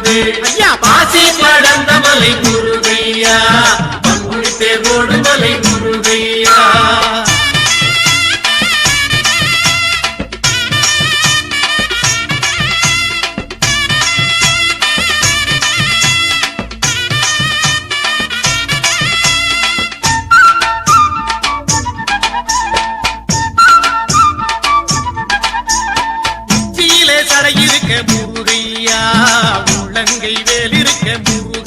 முருகு ஐயா பாசி படந்த மலை முருகையா பங்குனி தேரோடு மலை முருகையா சடையிருக்க முருகையா உள்ளங்கை வேலிருக்க முருகையா